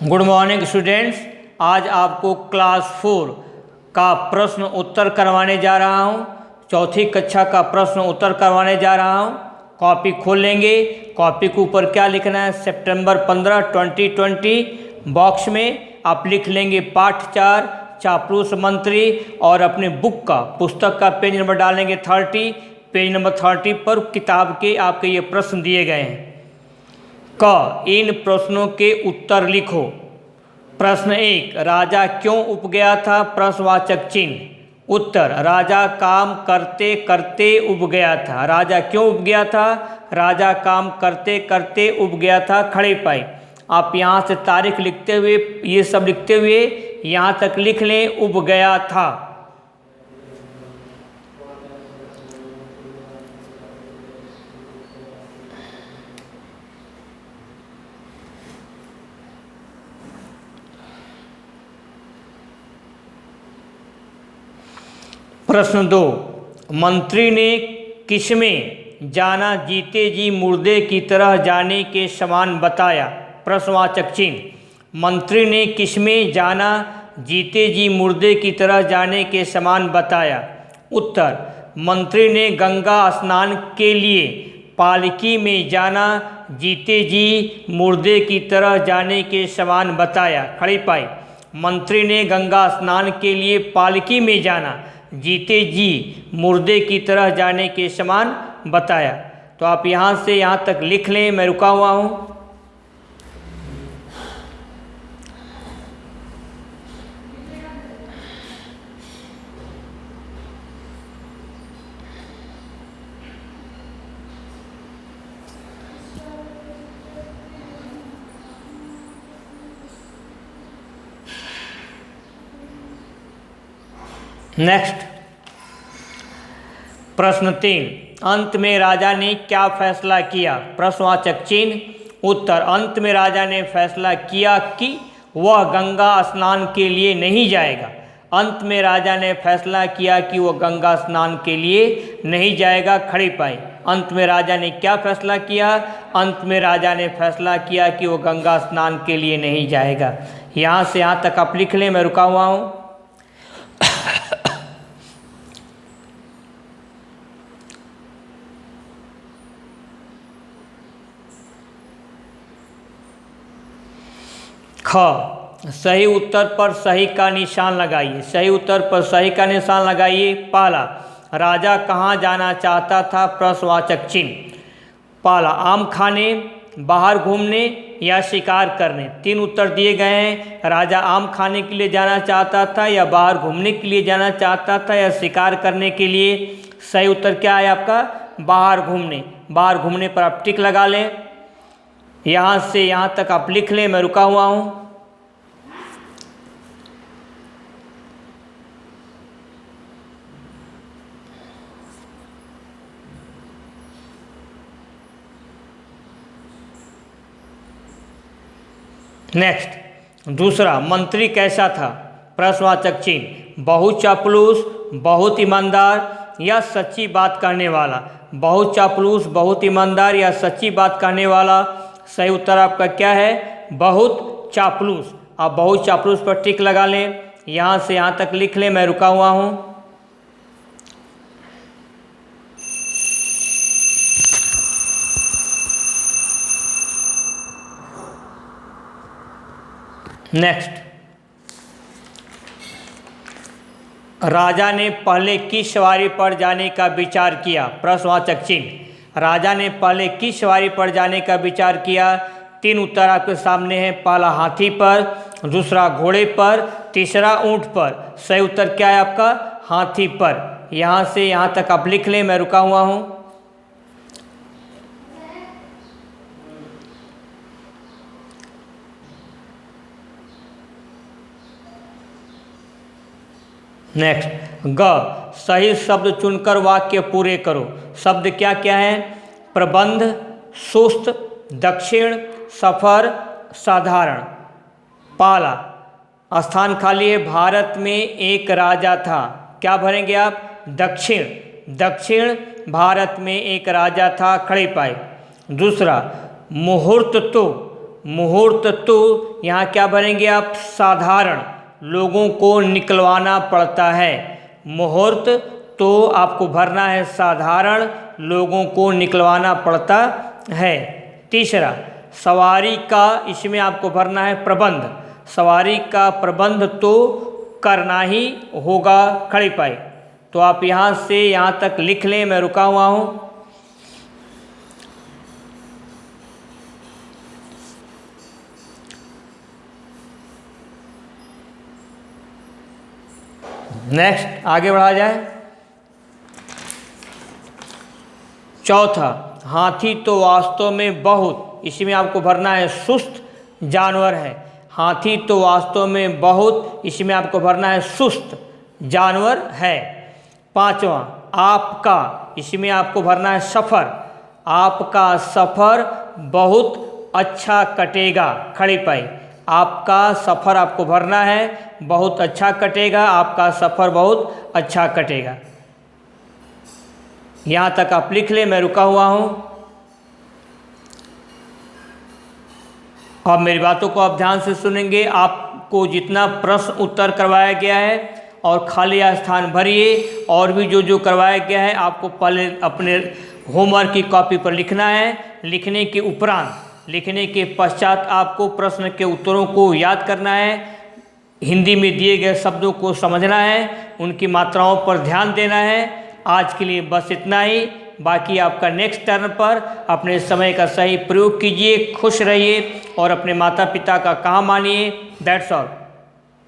Good morning students. आज आपको class 4 का प्रश्न उत्तर करवाने जा रहा हूं। चौथी कक्षा का प्रश्न उत्तर करवाने जा रहा हूं। कॉपी खोल लेंगे। कॉपी के ऊपर क्या लिखना है? सितंबर 15, 2020। बॉक्स में आप लिख लेंगे पाठ 4 चापलूस मंत्री और अपने बुक का पुस्तक का पेज नंबर डालेंगे 30। पेज नंबर 30 पर किताब के आपके ये प्रश्न दिए गए हैं। इन प्रश्नों के उत्तर लिखो। प्रश्न 1, राजा क्यों उब गया था? प्रश्नवाचक चिन्ह। उत्तर, राजा काम करते करते उब गया था। राजा क्यों उब गया था? राजा काम करते करते उब गया था। खड़े पाए। आप यहाँ से तारीख लिखते हुए, ये सब लिखते हुए यहाँ तक लिख लें, उब गया था। प्रश्न 2, मंत्री ने किसमें जाना जीते जी मुर्दे की तरह जाने के समान बताया? प्रश्नवाचक चिन्ह। मंत्री ने किसमें जाना जीते जी मुर्दे की तरह जाने के समान बताया? उत्तर, मंत्री ने गंगा स्नान के लिए पालकी में जाना जीते जी मुर्दे की तरह जाने के समान बताया। खड़ी पाई। मंत्री ने गंगा स्नान के लिए पालकी में जाना जीते जी मुर्दे की तरह जाने के समान बताया। तो आप यहाँ से यहाँ तक लिख लें, मैं रुका हुआ हूँ। नेक्स्ट, प्रश्न 3, अंत में राजा ने क्या फैसला किया? प्रश्नवाचक चिन्ह। उत्तर, अंत में राजा ने फैसला किया कि वह गंगा स्नान के लिए नहीं जाएगा। अंत में राजा ने फैसला किया कि वह गंगा स्नान के लिए नहीं जाएगा। खड़ी पाई। अंत में राजा ने क्या फैसला किया? अंत में राजा ने फैसला किया कि वह गंगा स्नान के लिए नहीं जाएगा। यहाँ से यहाँ तक आप लिख लें, मैं रुका हुआ हूँ। सही उत्तर पर सही का निशान लगाइए। सही उत्तर पर सही का निशान लगाइए। पहला, राजा कहाँ जाना चाहता था? प्रश्नवाचक चिन्ह। पहला, आम खाने, बाहर घूमने या शिकार करने। 3 उत्तर दिए गए हैं। राजा आम खाने के लिए जाना चाहता था, या बाहर घूमने के लिए जाना चाहता था, या शिकार करने के लिए। सही उत्तर क्या है आपका? बाहर घूमने। बाहर घूमने पर आप टिक लगा लें। यहाँ से यहाँ तक आप लिख लें, मैं रुका हुआ हूँ। नेक्स्ट, दूसरा, मंत्री कैसा था? प्रश्नवाचक चिन्ह। बहुत चापलूस, बहुत ईमानदार या सच्ची बात कहने वाला। बहुत चापलूस, बहुत ईमानदार या सच्ची बात कहने वाला। सही उत्तर आपका क्या है? बहुत चापलूस। आप बहुत चापलूस पर टिक लगा लें। यहाँ से यहाँ तक लिख लें, मैं रुका हुआ हूँ। नेक्स्ट, राजा ने पहले किस सवारी पर जाने का विचार किया? प्रश्नवाचक चिन्ह। राजा ने पहले किस सवारी पर जाने का विचार किया? 3 उत्तर आपके सामने हैं। पहला, हाथी पर, दूसरा, घोड़े पर, तीसरा, ऊंट पर। सही उत्तर क्या है आपका? हाथी पर। यहाँ से यहाँ तक आप लिख लें, मैं रुका हुआ हूँ। नेक्स्ट, सही शब्द चुनकर वाक्य पूरे करो। शब्द क्या क्या है? प्रबंध, सुस्त, दक्षिण, सफर, साधारण। पहला, स्थान खाली है। भारत में एक राजा था। क्या भरेंगे आप? दक्षिण। दक्षिण भारत में एक राजा था। खड़े पाए। दूसरा, मुहूर्त तो मुहूर्त तो यहाँ क्या भरेंगे आप? साधारण लोगों को निकलवाना पड़ता है। मुहूर्त तो आपको भरना है साधारण लोगों को निकलवाना पड़ता है। तीसरा, सवारी का, इसमें आपको भरना है प्रबंध। सवारी का प्रबंध तो करना ही होगा, खड़ी पाई। तो आप यहाँ से यहाँ तक लिख लें, मैं रुका हुआ हूँ। नेक्स्ट आगे बढ़ा जाए। चौथा, हाथी तो वास्तव में बहुत, इसमें आपको भरना है सुस्त जानवर है। हाथी तो वास्तव में बहुत, इसमें आपको भरना है सुस्त जानवर है। पांचवा, आपका, इसमें आपको भरना है सफ़र। आपका सफ़र बहुत अच्छा कटेगा, खड़ी पाई। आपका सफ़र आपको भरना है बहुत अच्छा कटेगा, आपका सफ़र बहुत अच्छा कटेगा। यहाँ तक आप लिख लें, मैं रुका हुआ हूँ। अब मेरी बातों को आप ध्यान से सुनेंगे। आपको जितना प्रश्न उत्तर करवाया गया है और खाली स्थान भरिए, और भी जो जो करवाया गया है आपको पहले अपने होमवर्क की कॉपी पर लिखना है। लिखने के उपरांत, लिखने के पश्चात आपको प्रश्न के उत्तरों को याद करना है, हिंदी में दिए गए शब्दों को समझना है, उनकी मात्राओं पर ध्यान देना है। आज के लिए बस इतना ही। बाकी आपका नेक्स्ट टर्न पर अपने समय का सही प्रयोग कीजिए, खुश रहिए और अपने माता पिता का काम मानिए। That's all.